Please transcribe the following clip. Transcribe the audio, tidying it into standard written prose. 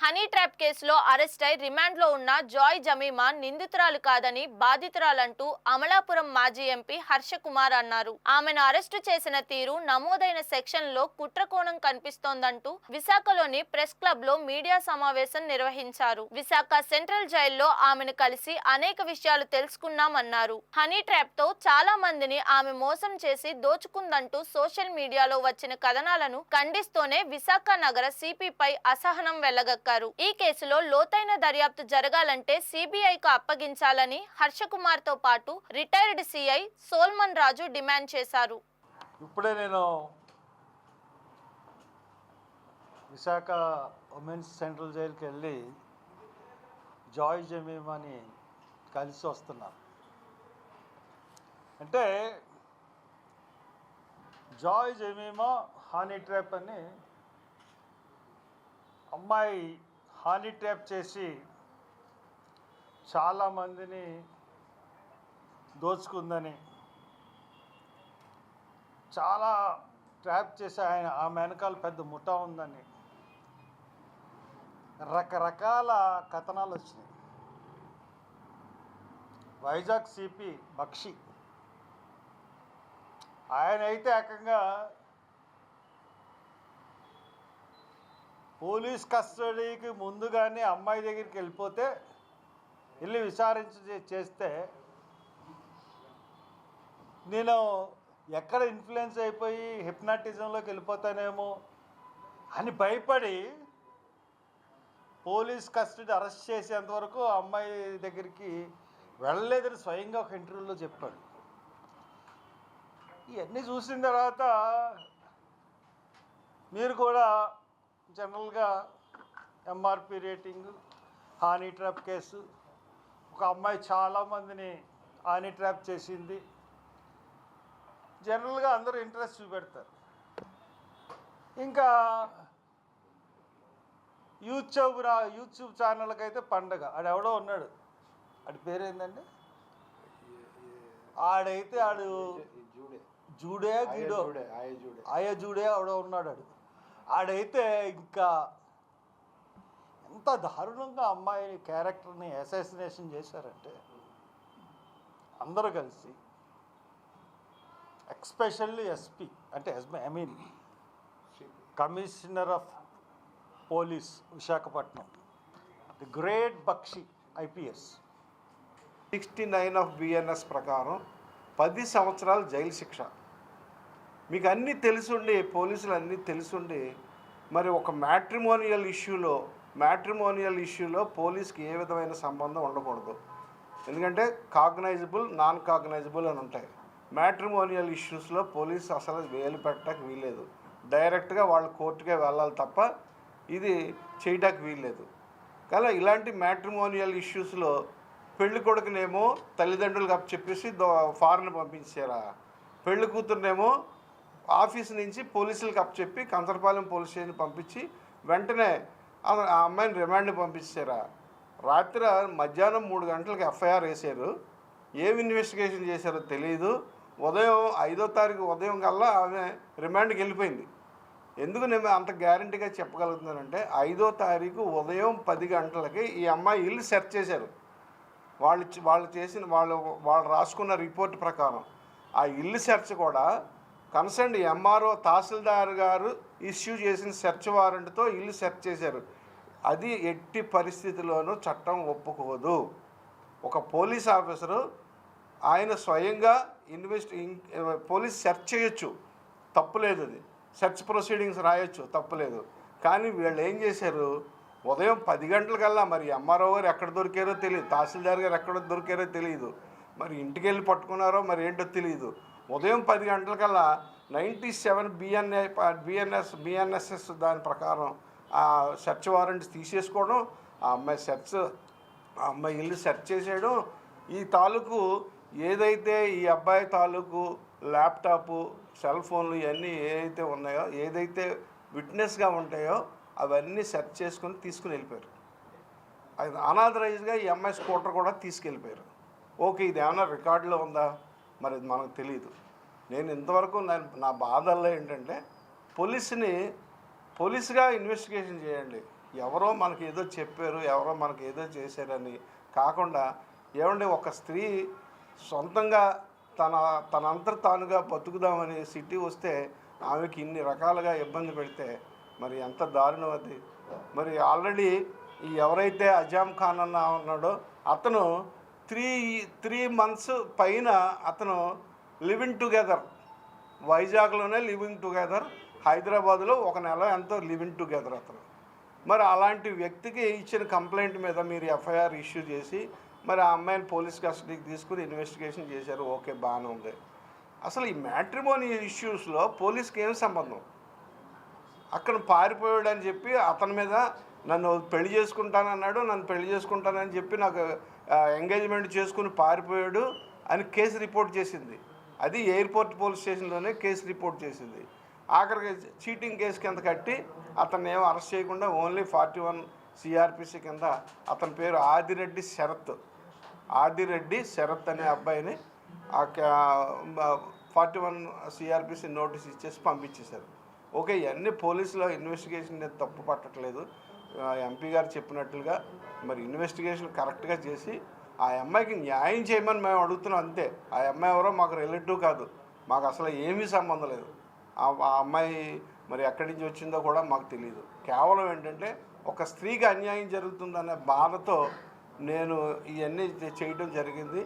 Honey trap కేసులో arrest అయి రిమాండ్లో ఉన్న జాయ్ జమీమా నిందితురాలు కాదని బాధితురాలంటూ అమలాపురం మాజీ ఎంపీ హర్షకుమార్ అన్నారు. ఆమెను అరెస్టు చేసిన తీరు నమోదైన సెక్షన్లో కుట్రకోణం కనిపిస్తోందంటూ విశాఖలోని ప్రెస్ క్లబ్ లో మీడియా సమావేశం నిర్వహించారు. విశాఖ సెంట్రల్ జైల్లో ఆమెను కలిసి అనేక విషయాలు తెలుసుకున్నామన్నారు. హనీ ట్రాప్ తో చాలా మందిని ఆమె మోసం చేసి దోచుకుందంటూ సోషల్ మీడియాలో వచ్చిన కథనాలను ఖండిస్తూనే విశాఖ నగర సిపిపై అసహనం వెళ్లగక్కారు. ఈ కేసులో లోతైన దర్యాప్తు జరగాలంటే సిబిఐకు అప్పగించాలని హర్షకుమార్ తో పాటు రిటైర్డ్ సిఐ సోల్మన్ రాజు డిమాండ్ చేశారు. ఇప్పుడే నేను విశాఖ ఉమెన్స్ సెంట్రల్ జైలుకి వెళ్ళి జాయ్ జమీమాని కలిసి వస్తున్నాను. అంటే జాయ్ జమీమా హనీ ట్రాప్ అని అమ్మాయి హనీ ట్రాప్ చేసి చాలామందిని దోచుకుందని, చాలా ట్రాప్ చేసి ఆమె వెనకాల పెద్ద ముఠా ఉందని రకరకాల కథనాలు వచ్చినాయి. వైజాగ్ సిపి బక్షి ఆయన అయితే ఏకంగా పోలీస్ కస్టడీకి ముందుగానే అమ్మాయి దగ్గరికి వెళ్ళి చేస్తే నేను ఎక్కడ ఇన్ఫ్లుయెన్స్ అయిపోయి హిప్నాటిజంలోకి వెళ్ళిపోతానేమో అని భయపడి పోలీస్ కస్టడీ అరెస్ట్ చేసేంతవరకు అమ్మాయి దగ్గరికి వెళ్ళలేదని స్వయంగా ఒక ఇంటర్వ్యూలో చెప్పాడు. ఇవన్నీ చూసిన తర్వాత మీరు కూడా జనరల్గా MRP rating, honey trap case, ఒక అమ్మాయి చాలామందిని హనీ ట్రాప్ చేసింది, జనరల్గా అందరూ ఇంట్రెస్ట్ చూపెడతారు. ఇంకా యూట్యూబ్ ఛానల్కి అయితే పండగ. ఆడెవడో ఉన్నాడు, ఆడి పేరేందండి, ఆడైతే జూడే ఆడో ఉన్నాడు. ఆడైతే ఇంకా ఎంత దారుణంగా అమ్మాయి క్యారెక్టర్ని అసాసినేషన్ చేశారంటే అందరూ కలిసి, ఎక్స్పెషల్లీ ఎస్పీ అంటే commissioner of police Visakhapatnam, the great Bakshi IPS. 69 of BNS ప్రకారం 10 సంవత్సరాలు జైలు శిక్ష. మీకు అన్నీ తెలుసుండి, పోలీసులు అన్నీ తెలుసుండి, మరి ఒక మ్యాట్రిమోనియల్ ఇష్యూలో పోలీస్కి ఏ విధమైన సంబంధం ఉండకూడదు. ఎందుకంటే కాగ్నైజబుల్, నాన్ కాగ్నైజబుల్ అని ఉంటాయి. మ్యాట్రిమోనియల్ ఇష్యూస్లో పోలీసు అసలు వేలు పెట్టడానికి వీల్లేదు. డైరెక్ట్గా వాళ్ళు కోర్టుకే వెళ్ళాలి తప్ప ఇది చేయడానికి వీల్లేదు. కానీ ఇలాంటి మ్యాట్రిమోనియల్ ఇష్యూస్లో పెళ్లి కొడుకునేమో తల్లిదండ్రులకు అప్పచెప్పేసి ఫారెన్ పంపించారా, పెళ్లి కూతురునేమో ఆఫీస్ నుంచి పోలీసులకు అప్పచెప్పి కంచరపాలెం పోలీస్ స్టేషన్ పంపించి వెంటనే ఆ అమ్మాయిని రిమాండ్ పంపించారా. రాత్రి మధ్యాహ్నం 3 గంటలకు ఎఫ్ఐఆర్ వేశారు. ఏం ఇన్వెస్టిగేషన్ చేశారో తెలియదు. ఉదయం 5వ తారీఖు ఉదయం కల్లా ఆమె రిమాండ్కి వెళ్ళిపోయింది. ఎందుకు నేను అంత గ్యారంటీగా చెప్పగలుగుతున్నానంటే 5వ తారీఖు ఉదయం 10 గంటలకి ఈ అమ్మాయి ఇల్లు సెర్చ్ చేశారు. వాళ్ళు రాసుకున్న రిపోర్ట్ ప్రకారం ఆ ఇల్లు సెర్చ్ కూడా కన్సర్న్ ఎంఆర్ఓ తహసీల్దార్ గారు ఇష్యూ చేసిన సెర్చ్ వారెంట్తో ఇల్లు సెర్చ్ చేశారు. అది ఎట్టి పరిస్థితిలోనూ చట్టం ఒప్పుకోదు. ఒక పోలీస్ ఆఫీసరు ఆయన స్వయంగా పోలీస్ సెర్చ్ చేయొచ్చు, తప్పులేదు. అది సెర్చ్ ప్రొసీడింగ్స్ రాయొచ్చు, తప్పులేదు. కానీ వీళ్ళు ఏం చేశారు, ఉదయం 10 గంటలకల్లా మరి ఎంఆర్ఓ గారు ఎక్కడ దొరికారో తెలియదు, తహసీల్దార్ గారు ఎక్కడ దొరికారో తెలియదు, మరి ఇంటికి వెళ్ళి పట్టుకున్నారో మరి ఏంటో తెలియదు. ఉదయం 10 గంటలకల్లా 97 బిఎన్ఎస్ఎస్ దాని ప్రకారం ఆ సెర్చ్ వారెంట్స్ తీసేసుకోవడం, ఆ అమ్మాయి ఇల్లు సెర్చ్ చేసేయడం, ఈ తాలూకు ఏదైతే ఈ అబ్బాయి తాలూకు ల్యాప్టాపు, సెల్ ఫోన్లు ఇవన్నీ ఏదైతే ఉన్నాయో, ఏదైతే విట్నెస్గా ఉంటాయో అవన్నీ సెర్చ్ చేసుకొని తీసుకుని వెళ్ళిపోయారు. అది అనాథరైజ్గా ఈ అమ్మాయి స్కూటర్ కూడా తీసుకెళ్ళిపోయారు. ఓకే, ఇది ఏమైనా రికార్డులో ఉందా మరి మనకు తెలియదు. నేను ఇంతవరకు నా బాధల్లో ఏంటంటే పోలీసుగా ఇన్వెస్టిగేషన్ చేయండి. ఎవరో మనకి ఏదో చెప్పారు, ఎవరో మనకి ఏదో చేశారని కాకుండా ఏమంటే ఒక స్త్రీ సొంతంగా తనంతట తానుగా బతుకుదామని సిటీ వస్తే ఆమెకి ఇన్ని రకాలుగా ఇబ్బంది పెడితే మరి ఎంత దారుణం అది. మరి ఆల్రెడీ ఈ ఎవరైతే అజామ్ ఖాన్ అన్న ఉన్నాడో అతను త్రీ మంత్స్ పైన అతను లివింగ్ టుగెదర్, వైజాగ్లోనే లివింగ్ టుగెదర్, హైదరాబాద్లో 1 నెల ఎంతో లివింగ్ టుగెదర్ అతను. మరి అలాంటి వ్యక్తికి ఇచ్చిన కంప్లైంట్ మీద మీరు ఎఫ్ఐఆర్ ఇష్యూ చేసి మరి ఆ అమ్మాయిని పోలీస్ కస్టడీకి తీసుకుని ఇన్వెస్టిగేషన్ చేశారు, ఓకే, బాగానే ఉంది. అసలు ఈ మ్యాట్రిమోనీ ఇష్యూస్లో పోలీస్కి ఏం సంబంధం? అక్కడ పారిపోయాడు అని చెప్పి అతని మీద నన్ను పెళ్లి చేసుకుంటానన్నాడు, నన్ను పెళ్లి చేసుకుంటానని చెప్పి నాకు ఎంగేజ్మెంట్ చేసుకుని పారిపోయాడు అని కేసు రిపోర్ట్ చేసింది. అది ఎయిర్పోర్ట్ పోలీస్ స్టేషన్లోనే కేసు రిపోర్ట్ చేసింది. ఆఖరికి చీటింగ్ కేసు కింద కట్టి అతన్ని ఏమో అరెస్ట్ చేయకుండా ఓన్లీ 41 సిఆర్పిసి కింద అతని పేరు ఆదిరెడ్డి శరత్ అనే అబ్బాయిని 41 సిఆర్పిసి నోటీస్ ఇచ్చేసి పంపించేశారు. ఓకే, ఇవన్నీ పోలీసులో ఇన్వెస్టిగేషన్ తప్పు పట్టట్లేదు. ఎంపీ గారు చెప్పినట్లుగా మరి ఇన్వెస్టిగేషన్ కరెక్ట్గా చేసి ఆ అమ్మాయికి న్యాయం చేయమని మేము అడుగుతున్నాం అంతే. ఆ అమ్మాయి ఎవరో మాకు రిలేటివ్ కాదు, మాకు అసలు ఏమీ సంబంధం లేదు. ఆ అమ్మాయి మరి ఎక్కడి నుంచి వచ్చిందో కూడా మాకు తెలియదు. కేవలం ఏంటంటే ఒక స్త్రీకి అన్యాయం జరుగుతుందనే బాధతో నేను ఇవన్నీ చేయడం జరిగింది.